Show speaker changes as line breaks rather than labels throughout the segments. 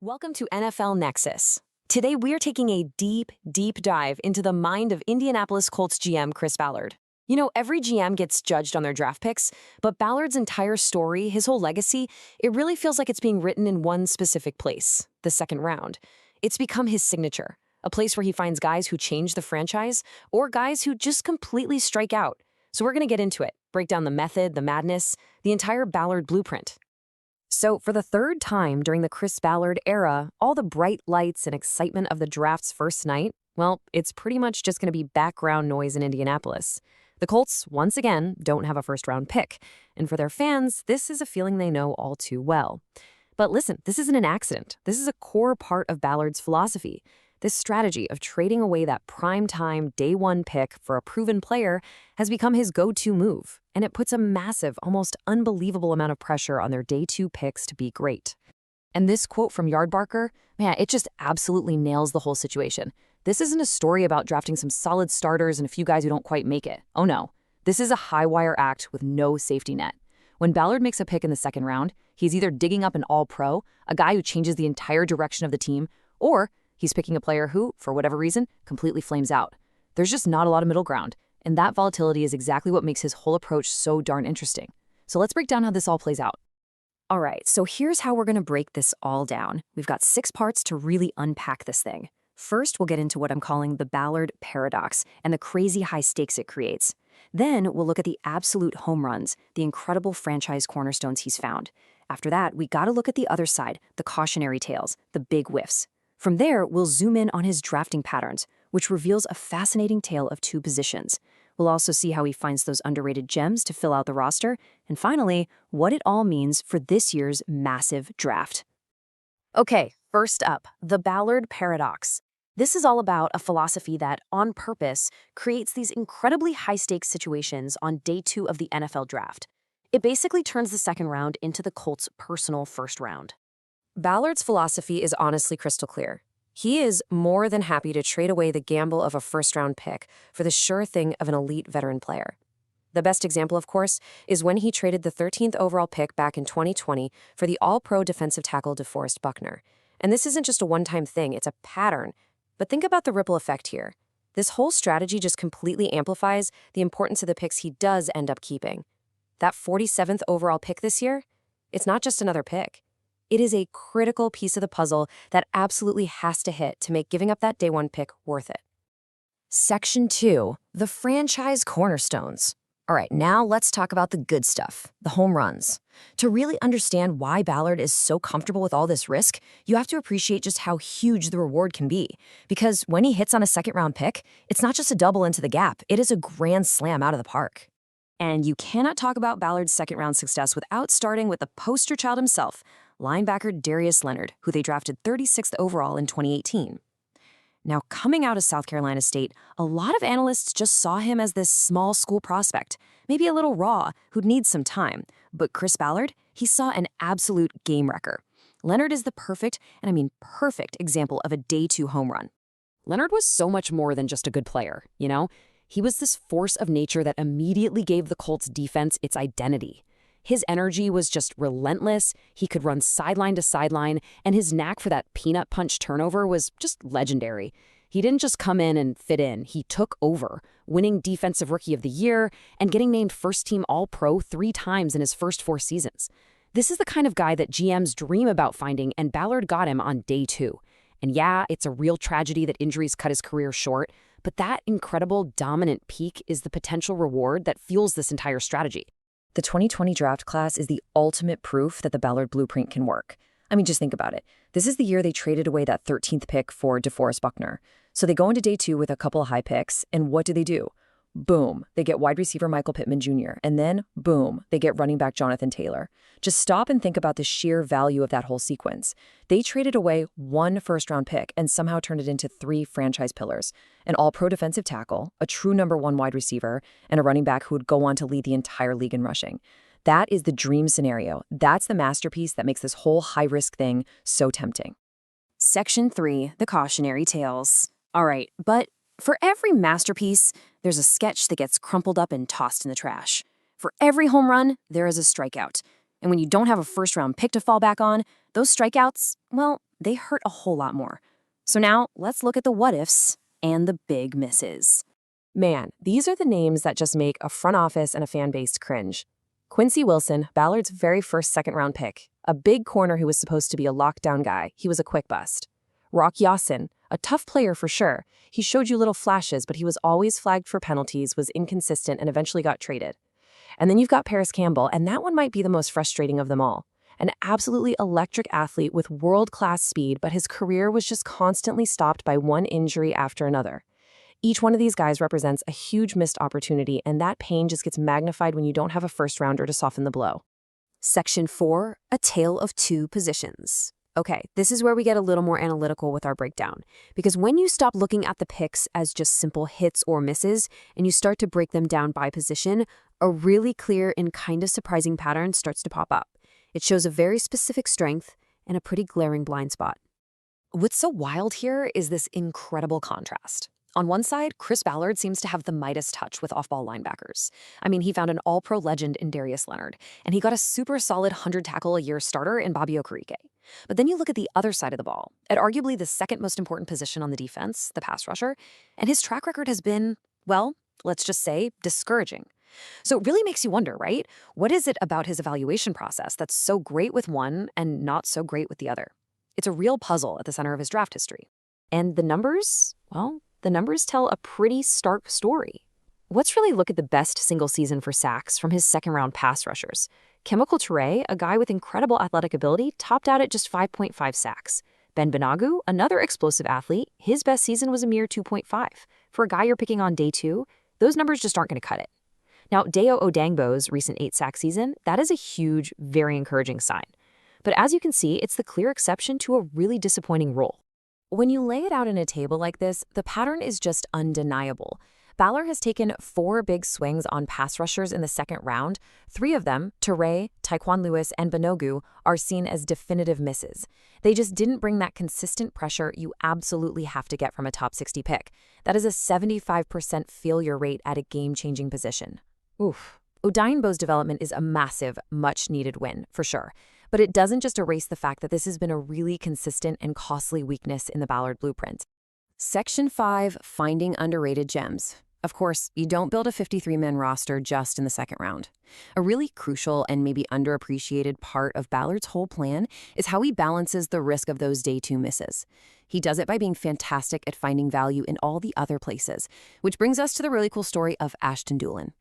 Welcome to NFL Nexus. Today, we are taking a deep dive into the mind of Indianapolis Colts GM Chris Ballard. You know, every GM gets judged on their draft picks, but Ballard's entire story, his whole legacy, it really feels like it's being written in one specific place, the second round. It's become his signature, a place where he finds guys who change the franchise or guys who just completely strike out. So we're going to get into it, break down the method, the madness, the entire Ballard blueprint. So for the third time during the Chris Ballard era, all the bright lights and excitement of the draft's first night, well, it's pretty much just going to be background noise in Indianapolis. The Colts, once again, don't have a first-round pick, and for their fans, this is a feeling they know all too well. But listen, this isn't an accident. This is a core part of Ballard's philosophy. This strategy of trading away that prime-time, day-one pick for a proven player has become his go-to move, and it puts a massive, almost unbelievable amount of pressure on their day-two picks to be great. And this quote from Yardbarker, man, it just absolutely nails the whole situation. This isn't a story about drafting some solid starters and a few guys who don't quite make it. Oh no, this is a high-wire act with no safety net. When Ballard makes a pick in the second round, he's either digging up an all-pro, a guy who changes the entire direction of the team, or he's picking a player who, for whatever reason, completely flames out. There's just not a lot of middle ground, and that volatility is exactly what makes his whole approach so darn interesting. So let's break down how this all plays out. All right, so here's how we're going to break this all down. We've got 6 parts to really unpack this thing. First, we'll get into what I'm calling the Ballard paradox and the crazy high stakes it creates. Then we'll look at the absolute home runs, the incredible franchise cornerstones he's found. After that, we got to look at the other side, the cautionary tales, the big whiffs. From there, we'll zoom in on his drafting patterns, which reveals a fascinating tale of 2 positions. We'll also see how he finds those underrated gems to fill out the roster, and finally, what it all means for this year's massive draft. Okay, first up, the Ballard paradox. This is all about a philosophy that, on purpose, creates these incredibly high-stakes situations on day 2 of the NFL draft. It basically turns the second round into the Colts' personal first round. Ballard's philosophy is honestly crystal clear. He is more than happy to trade away the gamble of a first-round pick for the sure thing of an elite veteran player. The best example, of course, is when he traded the 13th overall pick back in 2020 for the all-pro defensive tackle DeForest Buckner. And this isn't just a one-time thing, it's a pattern. But think about the ripple effect here. This whole strategy just completely amplifies the importance of the picks he does end up keeping. That 47th overall pick this year, it's not just another pick. It is a critical piece of the puzzle that absolutely has to hit to make giving up that day 1 pick worth it. Section 2, the franchise cornerstones. All right, now let's talk about the good stuff, the home runs. To really understand why Ballard is so comfortable with all this risk, you have to appreciate just how huge the reward can be. Because when he hits on a second-round pick, it's not just a double into the gap, it is a grand slam out of the park. And you cannot talk about Ballard's second-round success without starting with the poster child himself, linebacker Darius Leonard, who they drafted 36th overall in 2018. Now, coming out of South Carolina State, a lot of analysts just saw him as this small school prospect, maybe a little raw, who'd need some time. But Chris Ballard, he saw an absolute game wrecker. Leonard is the perfect, and I mean perfect, example of a day 2 home run. Leonard was so much more than just a good player, you know? He was this force of nature that immediately gave the Colts defense its identity. His energy was just relentless, he could run sideline to sideline, and his knack for that peanut punch turnover was just legendary. He didn't just come in and fit in, he took over, winning Defensive Rookie of the Year and getting named first-team All-Pro 3 times in his first 4 seasons. This is the kind of guy that GMs dream about finding, and Ballard got him on day 2. And yeah, it's a real tragedy that injuries cut his career short, but that incredible, dominant peak is the potential reward that fuels this entire strategy. The 2020 draft class is the ultimate proof that the Ballard blueprint can work. I mean, just think about it. This is the year they traded away that 13th pick for DeForest Buckner. So they go into day 2 with a couple of high picks, and what do? Boom, they get wide receiver Michael Pittman Jr., and then, boom, they get running back Jonathan Taylor. Just stop and think about the sheer value of that whole sequence. They traded away 1 first-round pick and somehow turned it into 3 franchise pillars, an all-pro defensive tackle, a true number 1 wide receiver, and a running back who would go on to lead the entire league in rushing. That is the dream scenario. That's the masterpiece that makes this whole high-risk thing so tempting. Section 3, the cautionary tales. All right, but for every masterpiece, there's a sketch that gets crumpled up and tossed in the trash. For every home run, there is a strikeout. And when you don't have a first-round pick to fall back on, those strikeouts, well, they hurt a whole lot more. So now let's look at the what-ifs and the big misses. Man, these are the names that just make a front office and a fan base cringe. Quincy Wilson, Ballard's very first second-round pick. A big corner who was supposed to be a lockdown guy. He was a quick bust. Rock Ya-Sin, a tough player for sure. He showed you little flashes, but he was always flagged for penalties, was inconsistent, and eventually got traded. And then you've got Paris Campbell, and that one might be the most frustrating of them all. An absolutely electric athlete with world-class speed, but his career was just constantly stopped by one injury after another. Each one of these guys represents a huge missed opportunity, and that pain just gets magnified when you don't have a first-rounder to soften the blow. Section 4, a tale of two positions. Okay, this is where we get a little more analytical with our breakdown, because when you stop looking at the picks as just simple hits or misses, and you start to break them down by position, a really clear and kind of surprising pattern starts to pop up. It shows a very specific strength and a pretty glaring blind spot. What's so wild here is this incredible contrast. On one side, Chris Ballard seems to have the Midas touch with off-ball linebackers. I mean, he found an all-pro legend in Darius Leonard, and he got a super solid 100-tackle-a-year starter in Bobby Okereke. But then you look at the other side of the ball, at arguably the second most important position on the defense, the pass rusher, and his track record has been, well, let's just say, discouraging. So it really makes you wonder, right? What is it about his evaluation process that's so great with one and not so great with the other? It's a real puzzle at the center of his draft history. And the numbers, well, the numbers tell a pretty stark story. Let's really look at the best single season for sacks from his second-round pass rushers. Chemical Toure, a guy with incredible athletic ability, topped out at just 5.5 sacks. Ben Banogu, another explosive athlete, his best season was a mere 2.5. For a guy you're picking on day 2, those numbers just aren't going to cut it. Now, Deo Odangbo's recent 8-sack season, that is a huge, very encouraging sign. But as you can see, it's the clear exception to a really disappointing role. When you lay it out in a table like this, the pattern is just undeniable. Ballard has taken 4 big swings on pass rushers in the second round. 3 of them, Toure, Tyquan Lewis, and Banogu, are seen as definitive misses. They just didn't bring that consistent pressure you absolutely have to get from a top 60 pick. That is a 75% failure rate at a game-changing position. Oof. Odangbo's development is a massive, much-needed win, for sure. But it doesn't just erase the fact that this has been a really consistent and costly weakness in the Ballard blueprint. Section 5, Finding Underrated Gems. Of course, you don't build a 53-man roster just in the second round. A really crucial and maybe underappreciated part of Ballard's whole plan is how he balances the risk of those day 2 misses. He does it by being fantastic at finding value in all the other places, which brings us to the really cool story of Ashton Dulin.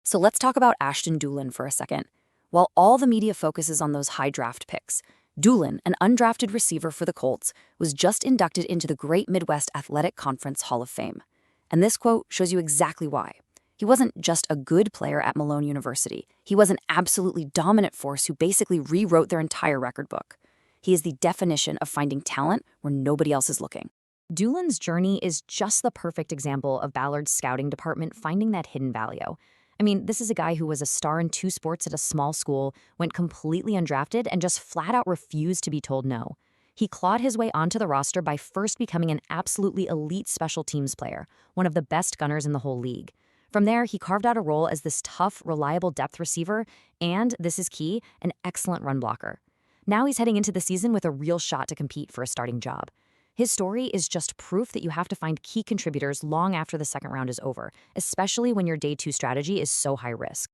So let's talk about Ashton Dulin for a second. While all the media focuses on those high draft picks, Dulin, an undrafted receiver for the Colts, was just inducted into the Great Midwest Athletic Conference Hall of Fame. And this quote shows you exactly why. He wasn't just a good player at Malone University. He was an absolutely dominant force who basically rewrote their entire record book. He is the definition of finding talent where nobody else is looking. Dulin's journey is just the perfect example of Ballard's scouting department finding that hidden value. I mean, this is a guy who was a star in 2 sports at a small school, went completely undrafted, and just flat out refused to be told no. He clawed his way onto the roster by first becoming an absolutely elite special teams player, one of the best gunners in the whole league. From there, he carved out a role as this tough, reliable depth receiver, and, this is key, an excellent run blocker. Now he's heading into the season with a real shot to compete for a starting job. His story is just proof that you have to find key contributors long after the second round is over, especially when your day 2 strategy is so high risk.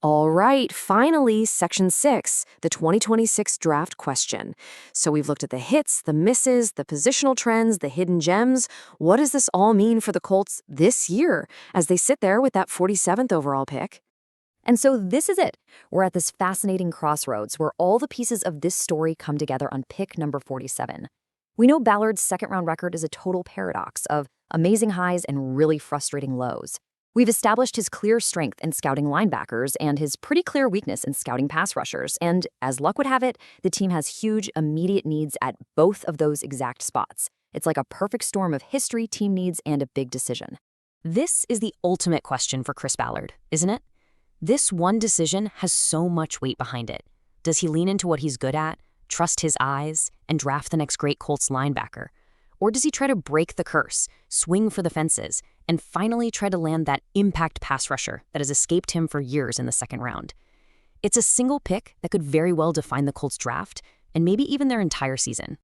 All right, finally, Section 6, the 2026 draft question. So we've looked at the hits, the misses, the positional trends, the hidden gems. What does this all mean for the Colts this year as they sit there with that 47th overall pick? And so this is it. We're at this fascinating crossroads where all the pieces of this story come together on pick number 47. We know Ballard's second-round record is a total paradox of amazing highs and really frustrating lows. We've established his clear strength in scouting linebackers and his pretty clear weakness in scouting pass rushers, and as luck would have it, the team has huge, immediate needs at both of those exact spots. It's like a perfect storm of history, team needs, and a big decision. This is the ultimate question for Chris Ballard, isn't it? This one decision has so much weight behind it. Does he lean into what he's good at, trust his eyes, and draft the next great Colts linebacker? Or does he try to break the curse, swing for the fences, and finally try to land that impact pass rusher that has escaped him for years in the second round? It's a single pick that could very well define the Colts draft, and maybe even their entire season.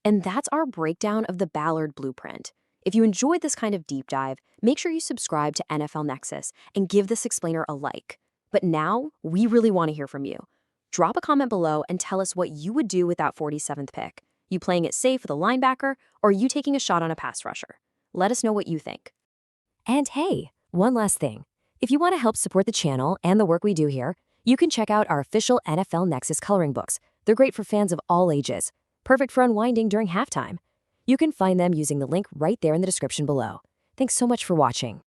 And that's our breakdown of the Ballard blueprint. If you enjoyed this kind of deep dive, make sure you subscribe to NFL Nexus and give this explainer a like. But now, we really want to hear from you. Drop a comment below and tell us what you would do with that 47th pick. You playing it safe with a linebacker, or you taking a shot on a pass rusher? Let us know what you think. And hey, one last thing. If you want to help support the channel and the work we do here, you can check out our official NFL Nexus coloring books. They're great for fans of all ages, perfect for unwinding during halftime. You can find them using the link right there in the description below. Thanks so much for watching.